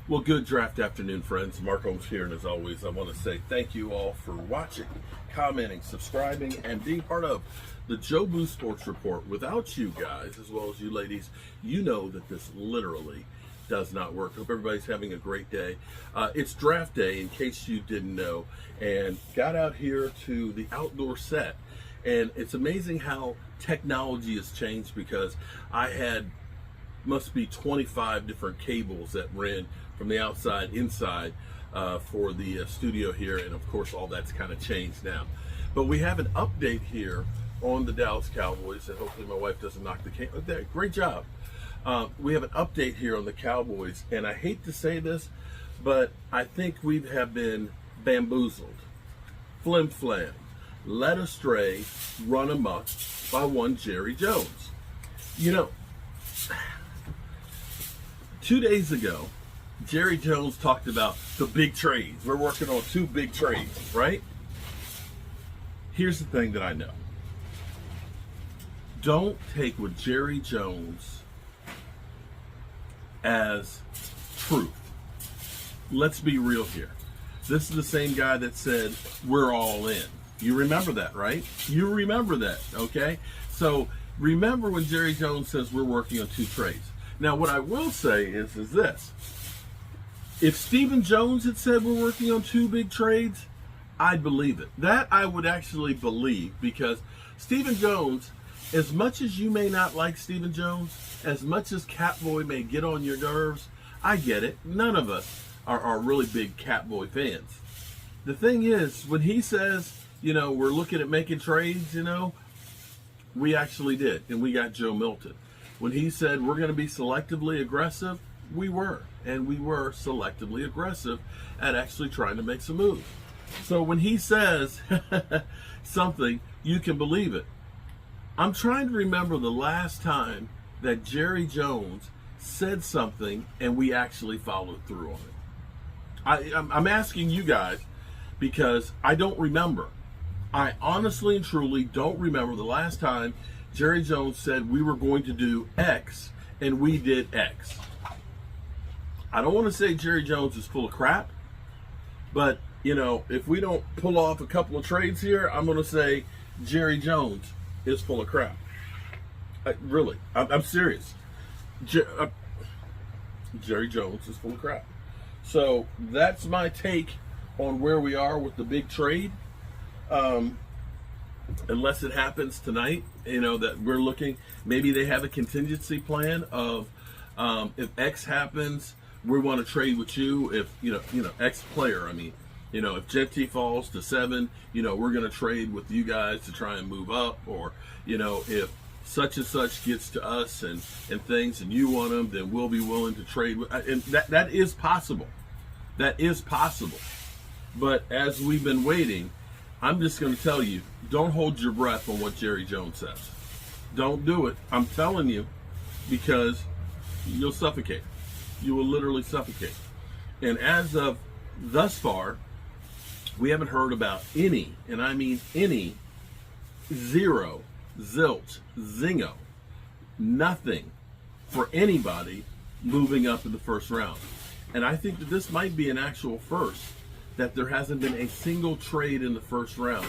Well, good draft afternoon, friends. Mark Holmes here, and as always, I want to say thank you all for watching, commenting, subscribing, and being part of the Joe Boo Sports Report. Without you guys, as well as you ladies, you know that this literally does not work. Hope everybody's having a great day. It's draft day, in case you didn't know, and got out here to the outdoor set. And it's amazing how technology has changed, because I had must be 25 different cables that ran from the outside inside for the studio here, and of course all that's kind of changed now. But we have an update here on the Dallas Cowboys, and hopefully my wife doesn't knock the cable. Great job. We have an update here on the Cowboys, and I hate to say this, but I think we have been bamboozled, flim-flam, led astray, run amok by one Jerry Jones. You know, 2 days ago, Jerry Jones talked about the big trades. We're working on 2 big trades, right? Here's the thing that I know. Don't take what Jerry Jones as truth. Let's be real here. This is the same guy that said, we're all in. You remember that, right? You remember that, okay? So remember when Jerry Jones says we're working on 2 trades. Now, what I will say is this. If Stephen Jones had said we're working on 2 big trades, I'd believe it. That I would actually believe, because Stephen Jones, as much as you may not like Stephen Jones, as much as Catboy may get on your nerves, I get it. None of us are really big Catboy fans. The thing is, when he says, we're looking at making trades, we actually did, and we got Joe Milton. When he said we're going to be selectively aggressive, we were. And we were selectively aggressive at actually trying to make some moves. So when he says something, you can believe it. I'm trying to remember the last time that Jerry Jones said something and we actually followed through on it. I'm asking you guys because I don't remember. I honestly and truly don't remember the last time Jerry Jones said we were going to do X and we did X. I don't want to say Jerry Jones is full of crap, but if we don't pull off a couple of trades here, I'm going to say Jerry Jones is full of crap. Really, I'm serious. Jerry Jones is full of crap. So that's my take on where we are with the big trade. Unless it happens tonight, that we're looking, maybe they have a contingency plan of if X happens, we want to trade with you. If X player, if Jetty falls to 7, we're going to trade with you guys to try and move up. Or if such and such gets to us and things, and you want them, then we'll be willing to trade with. And that is possible. That is possible. But as we've been waiting, I'm just going to tell you, don't hold your breath on what Jerry Jones says. Don't do it. I'm telling you, because you'll suffocate. You will literally suffocate. And as of thus far, we haven't heard about any, and I mean any, zero, zilch, zingo, nothing for anybody moving up in the first round. And I think that this might be an actual first, that there hasn't been a single trade in the first round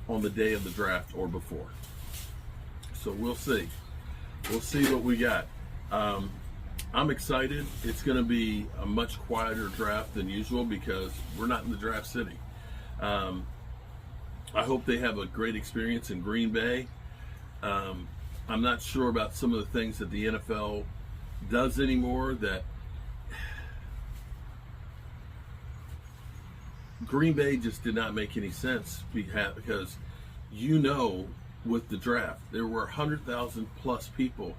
on the day of the draft or before. So we'll see. We'll see what we got. I'm excited. It's going to be a much quieter draft than usual because we're not in the draft city. I hope they have a great experience in Green Bay. I'm not sure about some of the things that the NFL does anymore, that Green Bay just did not make any sense, because with the draft, there were 100,000 plus people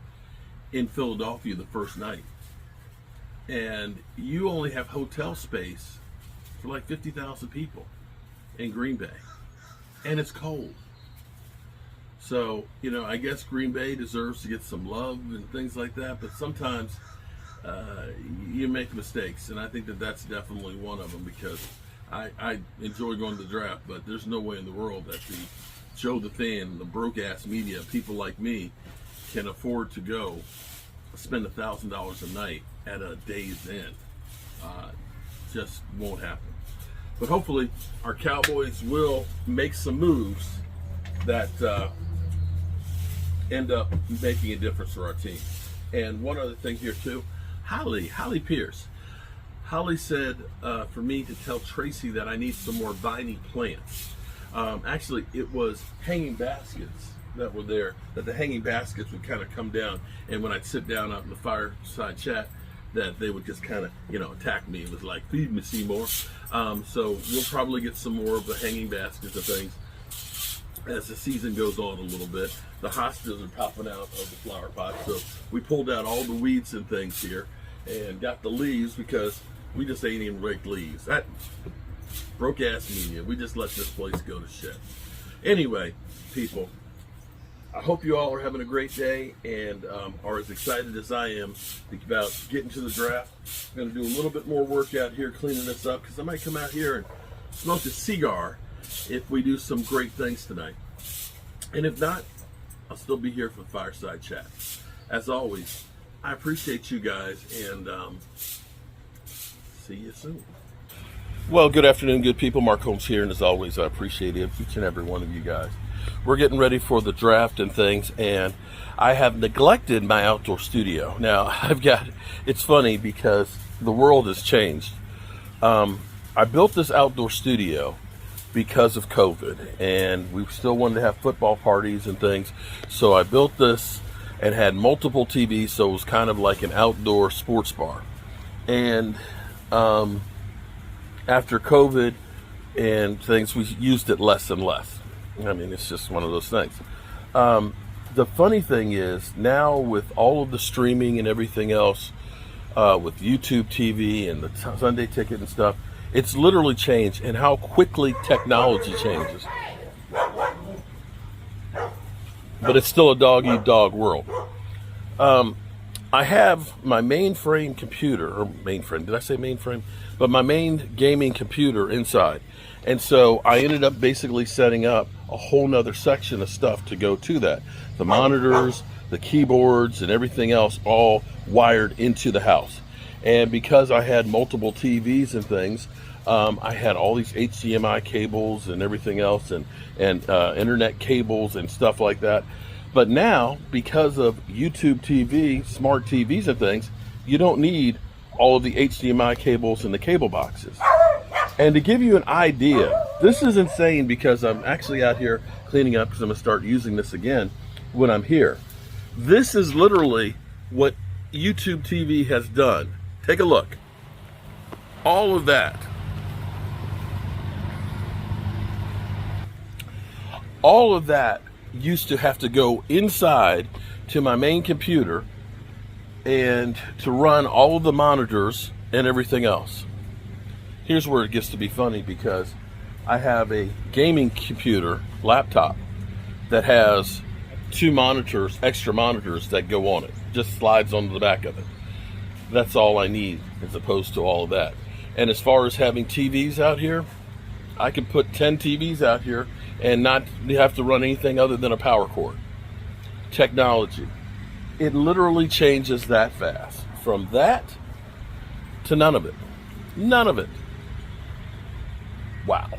in Philadelphia the first night, and you only have hotel space for like 50,000 people in Green Bay, and it's cold. So I guess Green Bay deserves to get some love and things like that, but sometimes you make mistakes, and I think that that's definitely one of them, because I enjoy going to the draft, but there's no way in the world that the Joe the Fan, the broke-ass media, people like me, can afford to go spend $1,000 a night at a Days Inn. Just won't happen. But hopefully our Cowboys will make some moves that end up making a difference for our team. And one other thing here too, Holly Pierce. Holly said for me to tell Tracy that I need some more viney plants. Actually, it was hanging baskets that were there, that the hanging baskets would kind of come down, and when I'd sit down out in the fireside chat, that they would just kind of, attack me. It was like, feed me, Seymour. So we'll probably get some more of the hanging baskets of things as the season goes on a little bit. The hostas are popping out of the flower pot, so we pulled out all the weeds and things here and got the leaves because we just ain't even raked leaves. That broke ass media. We just let this place go to shit. Anyway, people, I hope you all are having a great day and are as excited as I am about getting to the draft. I'm going to do a little bit more work out here cleaning this up because I might come out here and smoke a cigar if we do some great things tonight. And if not, I'll still be here for the fireside chat. As always, I appreciate you guys, and see you soon. Well, good afternoon, good people. Mark Holmes here, and as always, I appreciate each and every one of you guys. We're getting ready for the draft and things, and I have neglected my outdoor studio. Now, it's funny because the world has changed. I built this outdoor studio because of COVID, and we still wanted to have football parties and things, so I built this and had multiple TVs, so it was kind of like an outdoor sports bar. And after COVID and things, we used it less and less. I mean, it's just one of those things. The funny thing is, now with all of the streaming and everything else, with YouTube TV and the Sunday Ticket and stuff, it's literally changed, and how quickly technology changes. But it's still a dog-eat-dog world. I have my mainframe computer, or mainframe, did I say mainframe? But my main gaming computer inside. And so I ended up basically setting up a whole nother section of stuff to go to that. The monitors, the keyboards, and everything else all wired into the house. And because I had multiple TVs and things, I had all these HDMI cables and everything else, and internet cables and stuff like that. But now, because of YouTube TV, smart TVs and things, you don't need all of the HDMI cables and the cable boxes. And to give you an idea, this is insane because I'm actually out here cleaning up because I'm going to start using this again when I'm here. This is literally what YouTube TV has done. Take a look. All of that. All of that used to have to go inside to my main computer and to run all of the monitors and everything else. Here's where it gets to be funny, because I have a gaming computer laptop that has 2 monitors, extra monitors that go on it. Just slides onto the back of it. That's all I need as opposed to all of that. And as far as having TVs out here, I can put 10 TVs out here and not have to run anything other than a power cord. Technology. It literally changes that fast. From that to none of it. None of it. Wow.